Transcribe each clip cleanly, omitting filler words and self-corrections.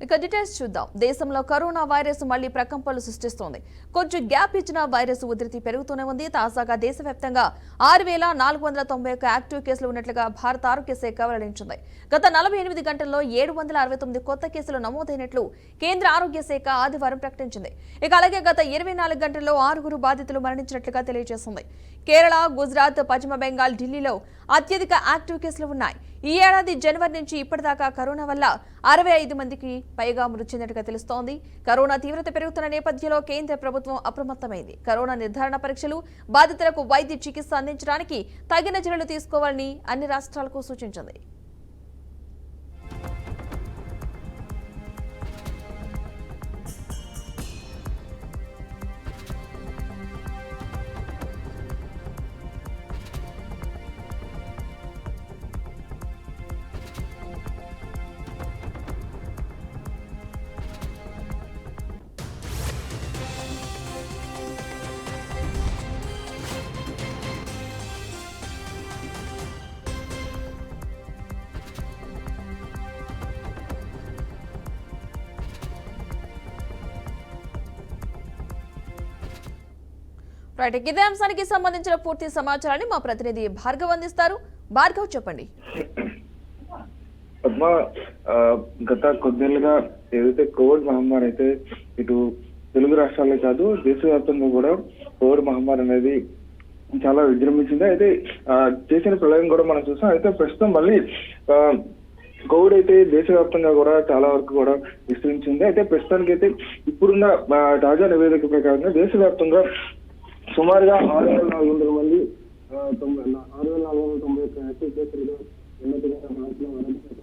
ఇక డీటెయిల్స్ చూద్దాం. దేశంలో కరోనా వైరస్ మళ్లీ ప్రకంపనలు సృష్టిస్తోంది. కొంచెం గ్యాప్ ఇచ్చిన వైరస్ ఉధృతి పెరుగుతూనే ఉంది. తాజాగా దేశవ్యాప్తంగా 6,491 యాక్టివ్ కేసులు ఉన్నట్లుగా భారత ఆరోగ్య శాఖ వెల్లడించింది. గత 48 గంటల్లో 769 కొత్త కేసులు నమోదైనట్లు కేంద్ర ఆరోగ్య శాఖ ఆదివారం ప్రకటించింది. ఇక అలాగే గత 24 గంటల్లో 6 బాధితులు మరణించినట్లుగా తెలియజేసింది. కేరళ, గుజరాత్, పశ్చిమ బెంగాల్, ఢిల్లీలో అత్యధిక యాక్టివ్ కేసులు ఉన్నాయి. ఈ ఏడాది జనవరి నుంచి ఇప్పటిదాకా కరోనా వల్ల 65 మందికి పైగా మృతి చెందినట్టుగా తెలుస్తోంది. కరోనా తీవ్రత పెరుగుతున్న నేపథ్యంలో కేంద్ర ప్రభుత్వం అప్రమత్తమైంది. కరోనా నిర్ధారణ పరీక్షలు, బాధితులకు వైద్య చికిత్స అందించడానికి తగిన చర్యలు తీసుకోవాలని అన్ని రాష్ట్రాలకు సూచించింది. రైట్, ఇదే అంశానికి సంబంధించిన పూర్తి సమాచారాన్ని మా ప్రతినిధి భార్గవ్ అందిస్తారు. భార్గవ్, చెప్పండి. పద్మ, గత కొద్దిగా ఏదైతే కోవిడ్ మహమ్మారి అయితే ఇటు తెలుగు రాష్ట్రాలే కాదు దేశవ్యాప్తంగా కూడా కోవిడ్ మహమ్మారి అనేది చాలా విజృంభించింది. అయితే చేసిన ప్రళయం కూడా మనం చూసాం. అయితే ప్రస్తుతం మళ్ళీ కోవిడ్ అయితే దేశవ్యాప్తంగా కూడా చాలా వరకు కూడా విస్తరించింది. అయితే ప్రస్తుతానికి అయితే ఇప్పుడున్న తాజా నివేదిక ప్రకారంగా దేశవ్యాప్తంగా సుమారుగా 6,400 మంది 6,491 యాక్టివ్ కేసులుగా ఉన్నట్టుగా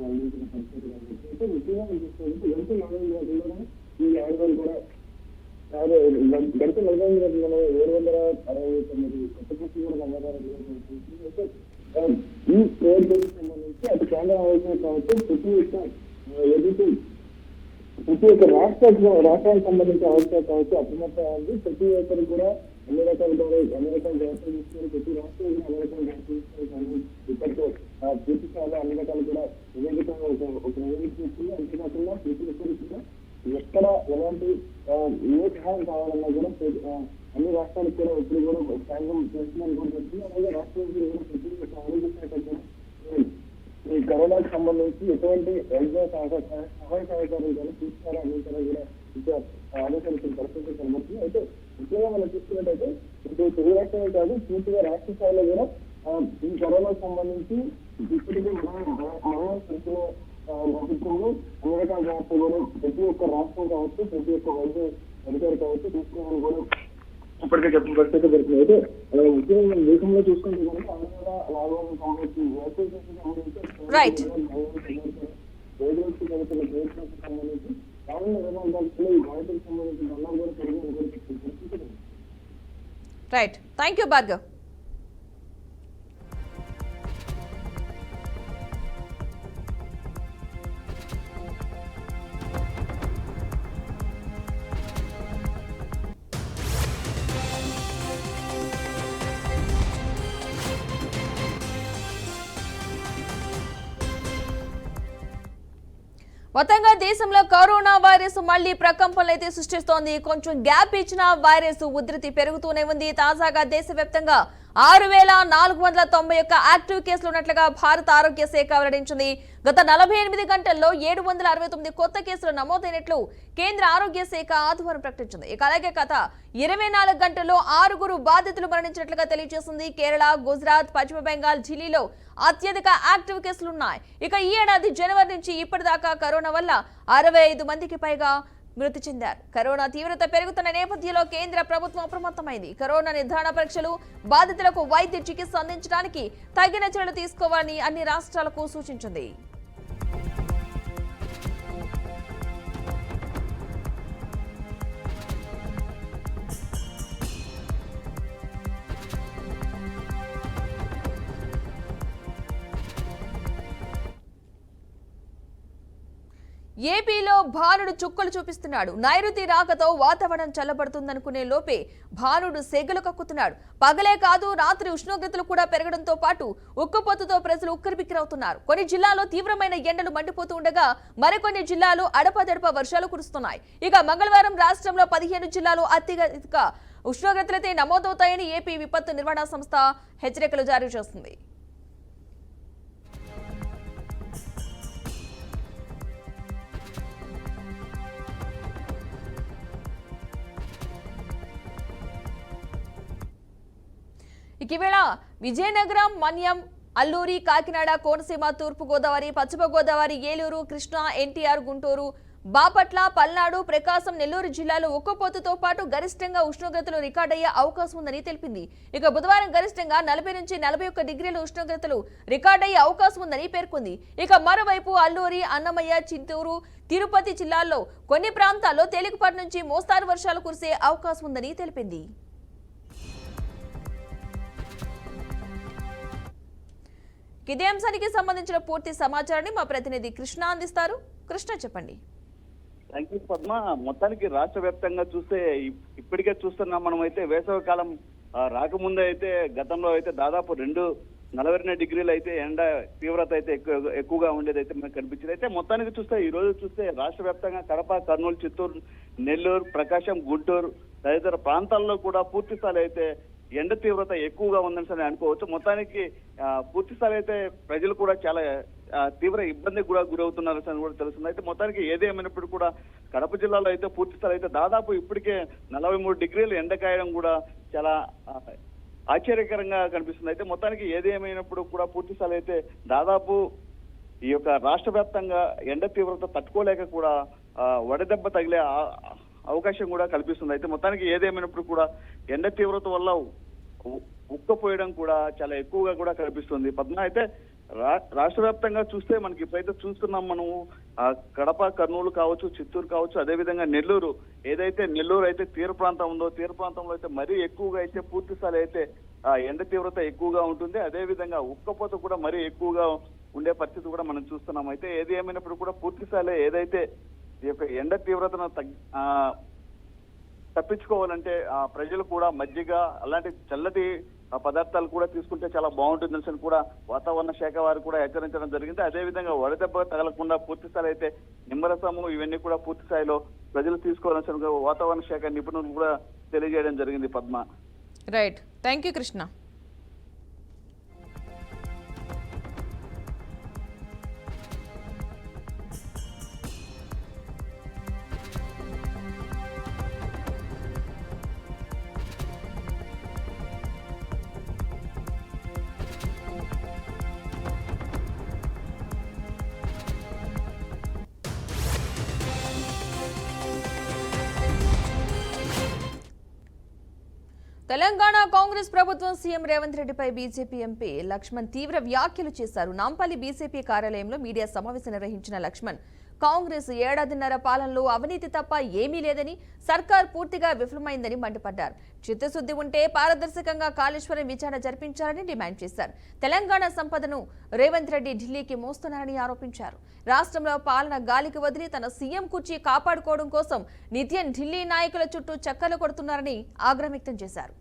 అందించిన పరిస్థితి కాబట్టి అయితే ముఖ్యంగా చూసుకుంటే గంట 40 గంటల్లో ఈ 6,000 కూడా గంట 40 గంటల్లో 769 కొత్త కేసులు కూడా నమోదైతే ఈ కోవిడ్ సంబంధించి అటు కేంద్ర ఆరోగ్యం కావచ్చు ప్రతి ఒక్క రాష్ట్రానికి సంబంధించిన అవసరం కావచ్చు అప్రమత్తం ఉంది. ప్రతి ఒక్కరు కూడా అన్ని రకాల జాగ్రత్తలు తీసుకొని ప్రతి రాష్ట్రం అన్ని రకాల జాగ్రత్తలు తీసుకొని ఇప్పటికే పూర్తి స్థాయిలో అన్ని రకాలు కూడా నివేదిక ఒక నివేదిక తీసుకుని అంతేకాకుండా ప్రతి ఒక్కరికి కూడా ఎక్కడ ఎలాంటి ఏ సహాయం కావాలన్నా కూడా అన్ని రాష్ట్రాలకు కూడా ఇప్పుడు కూడా సాయం చేస్తుందని కూడా చెప్తుంది. అలాగే రాష్ట్రానికి కూడా ప్రతి ఒక్క ఆరోగ్య శాఖ కూడా ఈ కరోనాకు సంబంధించి ఎటువంటి వైద్య సహాయ సహకారం కానీ తీసుకోవాలని అందించాలని కూడా ఇంకా ఆలోచన పరిస్థితి కనబడుతుంది. అయితే ముఖ్యంగా మనం చూసుకున్నట్టయితే ఇప్పుడు తెలుగు రాష్ట్రమే కాదు పూర్తిగా రాష్ట్ర స్థాయిలో కూడా ఈ కరోనాకు సంబంధించి ఇప్పటికీ మనం తెలిసిన ప్రభుత్వంలో అన్ని రకాల జాగ్రత్తలు కూడా ప్రతి ఒక్క రాష్ట్రం కావచ్చు ప్రతి ఒక్క వైద్య అధికారి కావచ్చు తీసుకోవాలని కూడా ఇప్పటికే చెప్పిన పరిస్థితి జరుగుతుంది. అయితే ముఖ్యంగా మనం దేశంలో చూసుకుంటే కనుక 6,491 వ్యాక్సిన్ సంబంధించి సంబంధించి రానున్న 20 గంటల్లో ఈ బాధితులకు సంబంధించిన అన్నం కూడా పెరిగి రైట్, థ్యాంక్ యూ భార్గవ్. మొత్తంగా దేశంలో కరోనా వైరస్ మళ్లీ ప్రకంపనలు అయితే సృష్టిస్తోంది. కొంచెం గ్యాప్ ఇచ్చిన వైరస్ ఉధృతి పెరుగుతూనే ఉంది. తాజాగా దేశవ్యాప్తంగా 6,491 యాక్టివ్ కేసులు ఉన్నట్లుగా భారత ఆరోగ్య శాఖ వెల్లడించింది. గత 48 గంటల్లో 769 కొత్త కేసులు నమోదైనట్లు కేంద్ర ఆరోగ్య శాఖ ఆదివారం ప్రకటించింది. ఇక అలాగే గత 24 గంటల్లో 6 బాధితులు మరణించినట్లుగా తెలియజేసింది. కేరళ, గుజరాత్, పశ్చిమ బెంగాల్, ఢిల్లీలో అత్యధిక యాక్టివ్ కేసులున్నాయి. ఇక ఈ ఏడాది జనవరి నుంచి ఇప్పటిదాకా కరోనా వల్ల 65 మందికి పైగా మృతి చెందారు. కరోనా తీవ్రత పెరుగుతున్న నేపథ్యంలో కేంద్ర ప్రభుత్వం అప్రమత్తమైంది. కరోనా నిర్ధారణ పరీక్షలు, బాధితులకు వైద్య చికిత్స అందించడానికి తగిన చర్యలు తీసుకోవాలని అన్ని రాష్ట్రాలకు సూచించింది. ఏపీలో భానుడు చుక్కలు చూపిస్తున్నాడు. నైరుతి రాకతో వాతావరణం చల్లబడుతుందనుకునే లోపే భానుడు సెగలు కక్కుతున్నాడు. పగలే కాదు రాత్రి ఉష్ణోగ్రతలు కూడా పెరగడంతో పాటు ఉక్కపోతతో ప్రజలు ఉక్కిరిబిక్కిరవుతున్నారు. కొన్ని జిల్లాల్లో తీవ్రమైన ఎండలు మండిపోతూ ఉండగా మరికొన్ని జిల్లాలు అడపదడప వర్షాలు కురుస్తున్నాయి. ఇక మంగళవారం రాష్ట్రంలో 15 జిల్లాలు అత్యధిక ఉష్ణోగ్రతలైతే నమోదవుతాయని ఏపీ విపత్తు నిర్వహణ సంస్థ హెచ్చరికలు జారీ చేస్తుంది. ఇకవేళ విజయనగరం, మన్యం, అల్లూరి, కాకినాడ, కోనసీమ, తూర్పు గోదావరి, పశ్చిమ గోదావరి, ఏలూరు, కృష్ణా, ఎన్టీఆర్, గుంటూరు, బాపట్ల, పల్నాడు, ప్రకాశం, నెల్లూరు జిల్లాలో ఉక్కపోతతో పాటు గరిష్టంగా ఉష్ణోగ్రతలు రికార్డయ్యే అవకాశం ఉందని తెలిపింది. ఇక బుధవారం గరిష్టంగా 40 నుంచి 41 డిగ్రీల ఉష్ణోగ్రతలు రికార్డయ్యే అవకాశం ఉందని పేర్కొంది. ఇక మరోవైపు అల్లూరి, అన్నమయ్య, చిత్తూరు, తిరుపతి జిల్లాల్లో కొన్ని ప్రాంతాల్లో తేలికపాటి నుంచి మోస్తారు వర్షాలు కురిసే అవకాశం ఉందని తెలిపింది. ఇదే అంశానికి సంబంధించిన పూర్తి సమాచారాన్ని మా ప్రతినిధి కృష్ణ అందిస్తారు. కృష్ణ, చెప్పండి. Thank you Padma. మొత్తానికి రాష్ట్ర వ్యాప్తంగా చూస్తే ఇప్పటికే చూస్తున్నాం మనం. అయితే వేసవి కాలం రాకముందే అయితే గతంలో అయితే దాదాపు 42 డిగ్రీలు అయితే ఎండ తీవ్రత అయితే ఎక్కువగా ఉండేది అయితే మనకు కనిపించింది. అయితే మొత్తానికి చూస్తే ఈ రోజు చూస్తే రాష్ట్ర వ్యాప్తంగా కడప, కర్నూలు, చిత్తూరు, నెల్లూరు, ప్రకాశం, గుంటూరు తదితర ప్రాంతాల్లో కూడా పూర్తి స్థాయి అయితే ఎండ తీవ్రత ఎక్కువగా ఉందని అనుకోవచ్చు. మొత్తానికి పూర్తి స్థాయి అయితే ప్రజలు కూడా చాలా తీవ్ర ఇబ్బందికి కూడా గురవుతున్నారు అని కూడా తెలుస్తుంది. అయితే మొత్తానికి ఏదేమైనప్పుడు కూడా కడప జిల్లాలో అయితే పూర్తి స్థాయి అయితే దాదాపు ఇప్పటికే 43 డిగ్రీలు ఎండ కాయడం కూడా చాలా ఆశ్చర్యకరంగా కనిపిస్తుంది. అయితే మొత్తానికి ఏదేమైనప్పుడు కూడా పూర్తి స్థాయి అయితే దాదాపు ఈ యొక్క రాష్ట్ర వ్యాప్తంగా ఎండ తీవ్రత తట్టుకోలేక కూడా వడదెబ్బ తగిలే అవకాశం కూడా కల్పిస్తుంది. అయితే మొత్తానికి ఏదేమైనప్పుడు కూడా ఎండ తీవ్రత వల్ల ఉక్కపోయడం కూడా చాలా ఎక్కువగా కూడా కనిపిస్తుంది. పద్మ, అయితే రాష్ట్ర వ్యాప్తంగా చూస్తే మనకి ఇప్పుడైతే చూస్తున్నాం మనము కడప, కర్నూలు కావచ్చు, చిత్తూరు కావచ్చు, అదేవిధంగా నెల్లూరు, ఏదైతే నెల్లూరు అయితే తీర ప్రాంతం ఉందో తీర ప్రాంతంలో అయితే మరీ ఎక్కువగా అయితే పూర్తి స్థాయి అయితే ఎండ తీవ్రత ఎక్కువగా ఉంటుంది. అదేవిధంగా ఉక్కపోత కూడా మరీ ఎక్కువగా ఉండే పరిస్థితి కూడా మనం చూస్తున్నాం. అయితే ఏది ఏమైనప్పుడు కూడా పూర్తి స్థాయిలో ఏదైతే ఈ యొక్క ఎండ తీవ్రతను తప్పించుకోవాలంటే ప్రజలు కూడా మజ్జిగ అలాంటి చల్లటి పదార్థాలు కూడా తీసుకుంటే చాలా బాగుంటుందని కూడా వాతావరణ శాఖ వారు కూడా హెచ్చరించడం జరిగింది. అదేవిధంగా వడదెబ్బ తగలకుండా పూర్తి స్థాయి అయితే నిమ్మరసము ఇవన్నీ కూడా పూర్తి స్థాయిలో ప్రజలు తీసుకోవాల్సిన వాతావరణ శాఖ నిపుణులు కూడా తెలియజేయడం జరిగింది. Padma, right, thank you Krishna. Telangana Congress ప్రభుత్వం సీఎం రేవంత్ రెడ్డిపై బీజేపీ ఎంపీ లక్ష్మణ్ తీవ్ర వ్యాఖ్యలు చేశారు. నాంపల్లి బీజేపీ కార్యాలయంలో మీడియా సమావేశం నిర్వహించిన లక్ష్మణ్ కాంగ్రెస్ ఏడాదిన్నర పాలనలో అవినీతి తప్ప ఏమీ లేదని, సర్కార్ పూర్తిగా విఫలమైందని మండిపడ్డారు. చిత్తశుద్ధి ఉంటే పారదర్శకంగా కాళేశ్వరం విచారణ జరిపించాలని డిమాండ్ చేశారు. తెలంగాణ సంపదను రేవంత్ రెడ్డి ఢిల్లీకి మోస్తున్నారని ఆరోపించారు. రాష్ట్రంలో పాలన గాలికి వదిలి తన సీఎం కుర్చీ కాపాడుకోవడం కోసం నిత్యం ఢిల్లీ నాయకుల చుట్టూ చక్కర్లు కొడుతున్నారని ఆగ్రహం వ్యక్తం చేశారు.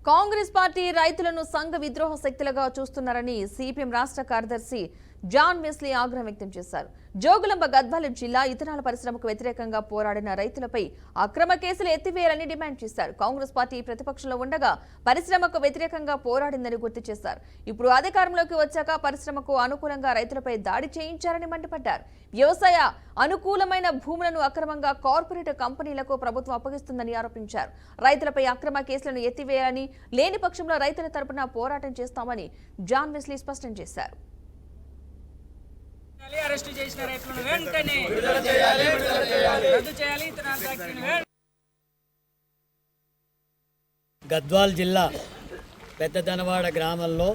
కాంగ్రెస్ పార్టీ రైతులను సంఘ విద్రోహ శక్తులుగా చూస్తున్నారని సిపిఎం రాష్ట్ర కార్యదర్శి జాన్ వెస్లీ ఆగ్రహం వ్యక్తం చేశారు. జోగులాంబ గద్వాల జిల్లా ఇథనాల్ పరిశ్రమకు వ్యతిరేకంగా పోరాడిన రైతులపై అక్రమ కేసులు ఎత్తివేయాలని డిమాండ్ చేశారు. కాంగ్రెస్ పార్టీ ప్రతిపక్షంలో ఉండగా పరిశ్రమకు వ్యతిరేకంగా పోరాడిందని గుర్తు చేశారు. ఇప్పుడు అధికారంలోకి వచ్చాక పరిశ్రమకు అనుకూలంగా రైతులపై దాడి చేయించారని మండిపడ్డారు. వ్యవసాయ అనుకూలమైన భూములను అక్రమంగా కార్పొరేట్ కంపెనీలకు ప్రభుత్వం అప్పగిస్తుందని ఆరోపించారు. రైతులపై అక్రమ కేసులను ఎత్తివేయాలని, లేని పక్షంలో రైతుల తరపున పోరాటం చేస్తామని జాన్ వెస్లీ స్పష్టం చేశారు. అరెస్టు చేసిన రైతులను వెంటనే రద్దు చేయాలి. ఇథనాల్ ఫ్యాక్టరీని గద్వాల్ జిల్లా పెద్దదనవాడ గ్రామంలో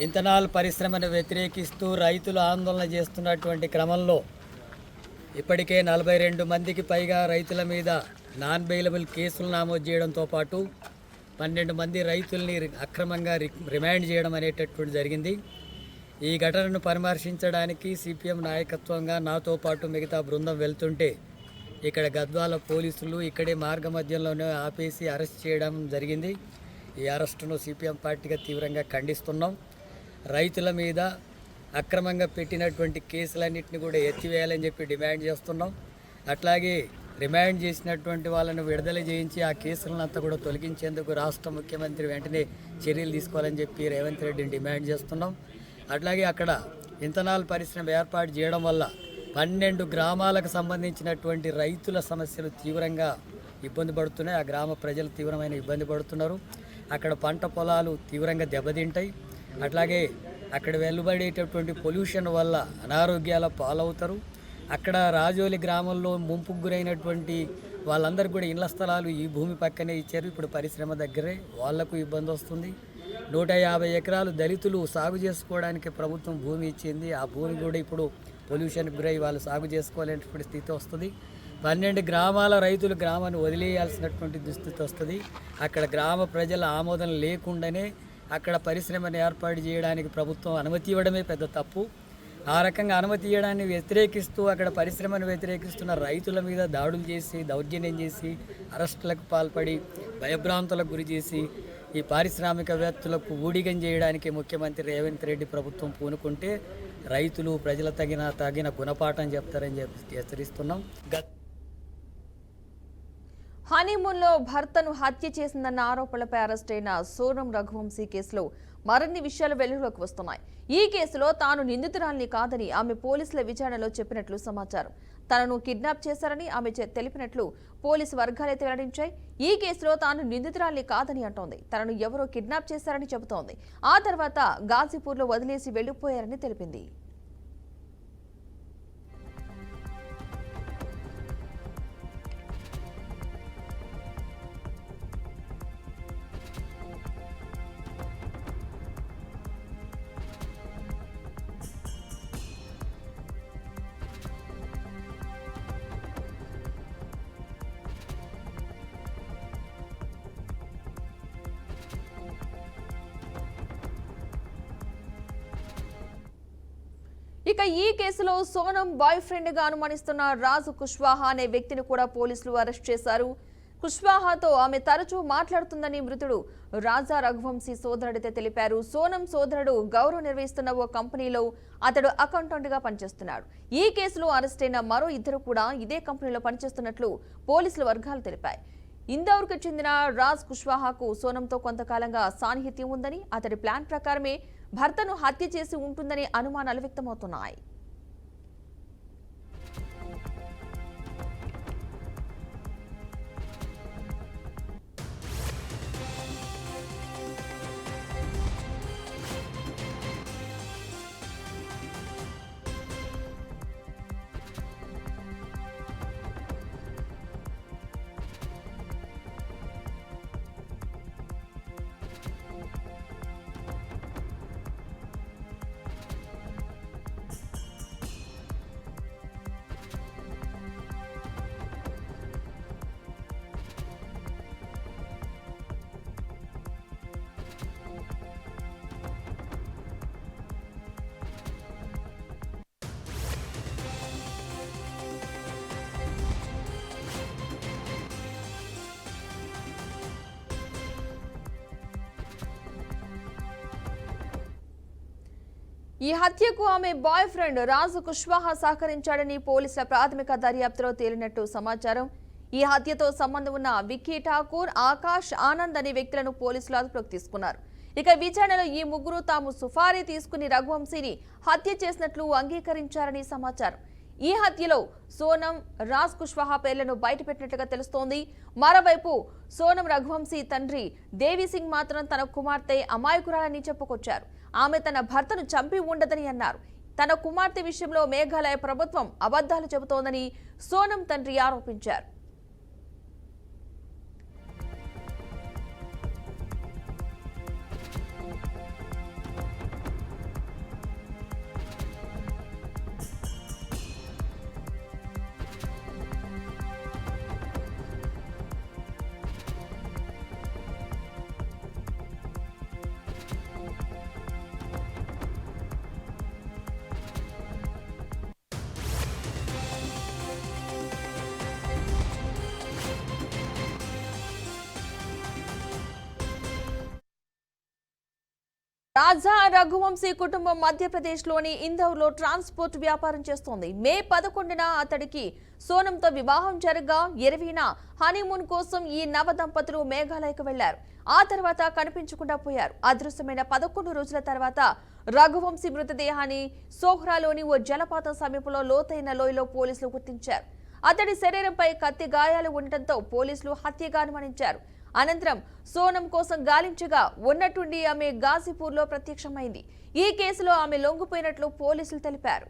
ఇథనాల్ పరిశ్రమను వ్యతిరేకిస్తూ రైతులు ఆందోళన చేస్తున్నటువంటి క్రమంలో ఇప్పటికే 42 మందికి పైగా రైతుల మీద నాన్ బెయిలబుల్ కేసులు నమోదు చేయడంతో పాటు 12 మంది రైతుల్ని అక్రమంగా రిమాండ్ చేయడం అనేటటువంటి జరిగింది. ఈ ఘటనను పరామర్శించడానికి సిపిఎం నాయకత్వంగా నాతో పాటు మిగతా బృందం వెళ్తుంటే ఇక్కడ గద్వాల పోలీసులు ఇక్కడే మార్గ మధ్యంలోనే ఆపేసి అరెస్ట్ చేయడం జరిగింది. ఈ అరెస్టును సిపిఎం పార్టీగా తీవ్రంగా ఖండిస్తున్నాం. రైతుల మీద అక్రమంగా పెట్టినటువంటి కేసులన్నింటినీ కూడా ఎత్తివేయాలని చెప్పి డిమాండ్ చేస్తున్నాం. అట్లాగే రిమాండ్ చేసినటువంటి వాళ్ళను విడుదల చేయించి ఆ కేసులను అంతా కూడా తొలగించేందుకు రాష్ట్ర ముఖ్యమంత్రి వెంటనే చర్యలు తీసుకోవాలని చెప్పి రేవంత్ రెడ్డిని డిమాండ్ చేస్తున్నాం. అట్లాగే అక్కడ ఇథనాల్ పరిశ్రమ ఏర్పాటు చేయడం వల్ల 12 గ్రామాలకు సంబంధించినటువంటి రైతుల సమస్యలు తీవ్రంగా ఇబ్బంది పడుతున్నాయి. ఆ గ్రామ ప్రజలు తీవ్రమైన ఇబ్బంది పడుతున్నారు. అక్కడ పంట పొలాలు తీవ్రంగా దెబ్బతింటాయి. అట్లాగే అక్కడ వెలువడేటటువంటి పొల్యూషన్ వల్ల అనారోగ్యాల పాలవుతారు. అక్కడ రాజోలి గ్రామంలో ముంపుకు గురైనటువంటి వాళ్ళందరూ కూడా ఇళ్ల స్థలాలు ఈ భూమి పక్కనే ఇచ్చారు. ఇప్పుడు పరిశ్రమ దగ్గరే వాళ్లకు ఇబ్బంది వస్తుంది. 150 ఎకరాలు దళితులు సాగు చేసుకోవడానికి ప్రభుత్వం భూమి ఇచ్చింది. ఆ భూమి కూడా ఇప్పుడు పొల్యూషన్కి గురై వాళ్ళు సాగు చేసుకోలేనటువంటి స్థితి వస్తుంది. 12 గ్రామాల రైతులు గ్రామాన్ని వదిలేయాల్సినటువంటి దుస్థితి వస్తుంది. అక్కడ గ్రామ ప్రజల ఆమోదం లేకుండానే అక్కడ పరిశ్రమను ఏర్పాటు చేయడానికి ప్రభుత్వం అనుమతి ఇవ్వడమే పెద్ద తప్పు. ఆ రకంగా అనుమతి ఇవ్వడాన్ని వ్యతిరేకిస్తూ అక్కడ పరిశ్రమను వ్యతిరేకిస్తున్న రైతుల మీద దాడులు చేసి, దౌర్జన్యం చేసి, అరెస్టులకు పాల్పడి, భయభ్రాంతులకు గురి చేసి ఈ పారిశ్రామికవేత్తలకు ఊడిగం చేయడానికి ముఖ్యమంత్రి రేవంత్ రెడ్డి ప్రభుత్వం పూనుకుంటే రైతులు ప్రజల తగిన గుణపాఠం చెప్తారని చెప్పి హెచ్చరిస్తున్నాం. హనీమూన్లో భర్తను హత్య చేసిందన్న ఆరోపణలపై అరెస్ట్ అయిన సోనం రఘువంశీ కేసులో మరిన్ని విషయాలు వెలుగులోకి వస్తున్నాయి. ఈ కేసులో తాను నిందితురాలిని కాదని ఆమె పోలీసుల విచారణలో చెప్పినట్లు సమాచారం. తనను కిడ్నాప్ చేశారని ఆమె తెలిపినట్లు పోలీసు వర్గాలైతే వెల్లడించాయి. ఈ కేసులో తాను నిందితురాలిని కాదని అంటోంది. తనను ఎవరో కిడ్నాప్ చేశారని చెబుతోంది. ఆ తర్వాత గాజీపూర్లో వదిలేసి వెళ్లిపోయారని తెలిపింది. ఇక ఈ కేసులో సోనం బాయ్ ఫ్రెండ్ గా అనుమానిస్తున్న రాజు కుష్వాహా అనే వ్యక్తిని కూడా పోలీసులు అరెస్ట్ చేశారు. కుష్వాహాతో ఆమె తరచూ మాట్లాడుతుందని మృతుడు రాజా రఘువంశీ సోదరుడితే తెలిపారు. సోనం సోదరుడు గౌరవ్ నిర్వహిస్తున్న ఓ కంపెనీలో అతడు అకౌంటెంట్ గా పనిచేస్తున్నాడు. ఈ కేసులో అరెస్ట్ అయిన మరో ఇద్దరు కూడా ఇదే కంపెనీలో పనిచేస్తున్నట్లు పోలీసుల వర్గాలు తెలిపాయి. ఇందౌర్కు చెందిన రాజ్ కుష్వాహాకు సోనంతో కొంతకాలంగా సాన్నిహిత్యం ఉందని, అతడి ప్లాన్ ప్రకారమే భర్తను హత్య చేసి ఉంటుందని అనుమానాలు వ్యక్తమవుతున్నాయి. ఈ హత్యకు ఆమె బాయ్ ఫ్రెండ్ రాజు కుష్వాహా సహకరించాడని పోలీసుల ప్రాథమిక దర్యాప్తులో తేలినట్టు సమాచారం. ఈ హత్యతో సంబంధం ఉన్న విక్కీ ఠాకూర్, ఆకాష్, ఆనంద్ అనే వ్యక్తులను పోలీసులు అదుపులోకి తీసుకున్నారు. ఇక విచారణలో ఈ ముగ్గురు తాము సుఫారీ తీసుకుని రఘువంశీని హత్య చేసినట్లు అంగీకరించారని సమాచారం. ఈ హత్యలో సోనం, రాజ్ కుష్వాహా పేర్లను బయటపెట్టినట్లుగా తెలుస్తోంది. మరోవైపు సోనం రఘువంశీ తండ్రి దేవిసింగ్ మాత్రం తన కుమార్తె అమాయకురాలని చెప్పుకొచ్చారు. ఆమె తన భర్తను చంపి ఉండదని అన్నారు. తన కుమార్తె విషయంలో మేఘాలయ ప్రభుత్వం అబద్ధాలు చెబుతోందని సోనం తండ్రి ఆరోపించారు. రాజా రఘువంశీ కుటుంబం మధ్యప్రదేశ్లోని ఇందోర్లో ట్రాన్స్పోర్ట్ వ్యాపారం చేస్తోంది. మే 11న అతడికి సోనంతో వివాహం జరగా 20న హనీమూన్ కోసం ఈ నవ దంపతులు మేఘాలయకు వెళ్లారు. ఆ తర్వాత కనిపించకుండా పోయారు. అదృశ్యమైన 11 రోజుల తర్వాత రఘువంశీ మృతదేహాన్ని సోహ్రాలోని ఓ జలపాతం సమీపంలో లోతైన లోయలో పోలీసులు గుర్తించారు. అతడి శరీరంపై కత్తి గాయాలు ఉండటంతో పోలీసులు హత్యగా అనుమానించారు. అనంతరం సోనం కోసం గాలించగా ఉన్నట్టుండి ఆమె గాజీపూర్లో ప్రత్యక్షమైంది. ఈ కేసులో ఆమె లొంగిపోయినట్లు పోలీసులు తెలిపారు.